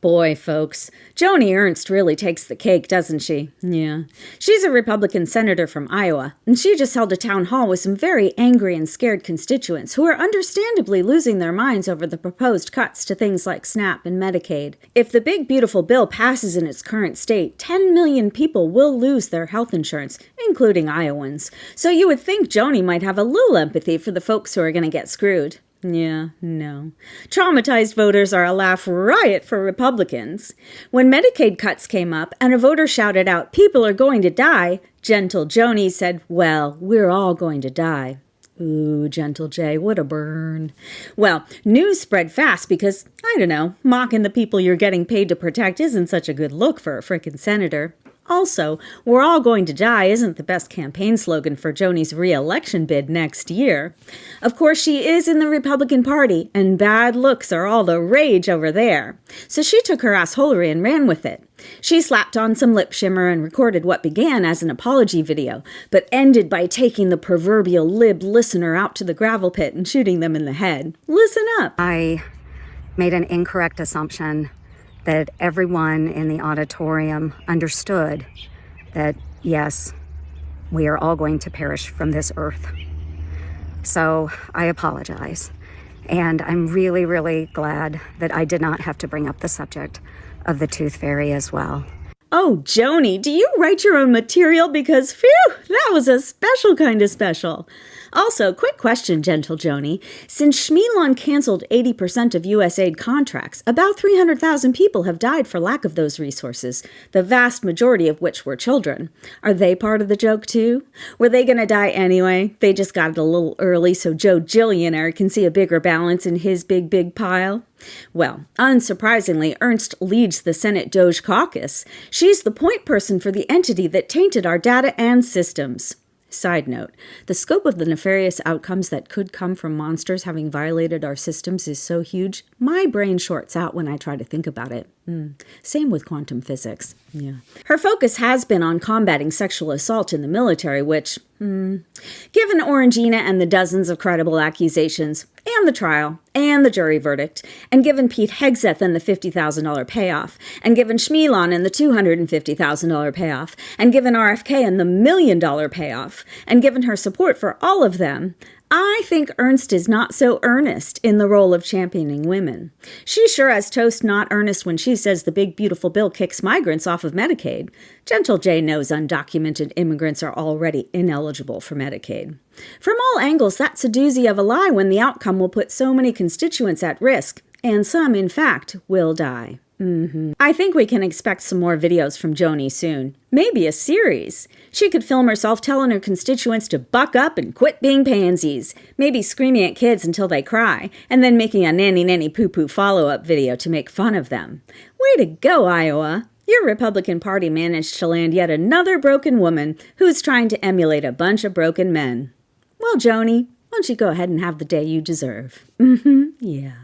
Boy, folks, Joni Ernst really takes the cake, doesn't she? Yeah. She's a Republican senator from Iowa, and she just held a town hall with some very angry and scared constituents who are understandably losing their minds over the proposed cuts to things like SNAP and Medicaid. If the big, beautiful bill passes in its current state, 10 million people will lose their health insurance, including Iowans. So you would think Joni might have a little empathy for the folks who are going to get screwed. Yeah, no. Traumatized voters are a laugh riot for Republicans. When Medicaid cuts came up and a voter shouted out, "People are going to die," gentle Joni said, "Well, we're all going to die." Ooh, gentle Jay, what a burn. Well, news spread fast because, I don't know, mocking the people you're getting paid to protect isn't such a good look for a frickin' senator. Also, "We're all going to die" isn't the best campaign slogan for Joni's re-election bid next year. Of course, she is in the Republican Party, and bad looks are all the rage over there. So she took her assholery and ran with it. She slapped on some lip shimmer and recorded what began as an apology video, but ended by taking the proverbial lib listener out to the gravel pit and shooting them in the head. Listen up. I made an incorrect assumption that everyone in the auditorium understood that, yes, we are all going to perish from this earth. So I apologize. And I'm really, really glad that I did not have to bring up the subject of the tooth fairy as well. Oh, Joni, do you write your own material? Because, phew, that was a special kind of special. Also, quick question, gentle Joni. Since Schmeelon canceled 80% of USAID contracts, about 300,000 people have died for lack of those resources, the vast majority of which were children. Are they part of the joke, too? Were they going to die anyway? They just got it a little early so Joe Gillionaire can see a bigger balance in his big, big pile? Well, unsurprisingly, Ernst leads the Senate Doge caucus. She's the point person for the entity that tainted our data and systems. Side note, the scope of the nefarious outcomes that could come from monsters having violated our systems is so huge, my brain shorts out when I try to think about it. Same with quantum physics. Yeah. Her focus has been on combating sexual assault in the military, which, given Orangina and the dozens of credible accusations, and the trial, and the jury verdict, and given Pete Hegseth and the $50,000 payoff, and given Schmeelon and the $250,000 payoff, and given RFK and the $1 million payoff, and given her support for all of them, I think Ernst is not so earnest in the role of championing women. She sure as toast not earnest when she says the big beautiful bill kicks migrants off of Medicaid. Gentle Jay knows undocumented immigrants are already ineligible for Medicaid. From all angles, that's a doozy of a lie when the outcome will put so many constituents at risk, and some, in fact, will die. I think we can expect some more videos from Joni soon. Maybe a series. She could film herself telling her constituents to buck up and quit being pansies. Maybe screaming at kids until they cry, and then making a nanny-nanny-poo-poo follow-up video to make fun of them. Way to go, Iowa! Your Republican Party managed to land yet another broken woman who's trying to emulate a bunch of broken men. Well, Joni, why don't you go ahead and have the day you deserve? Yeah.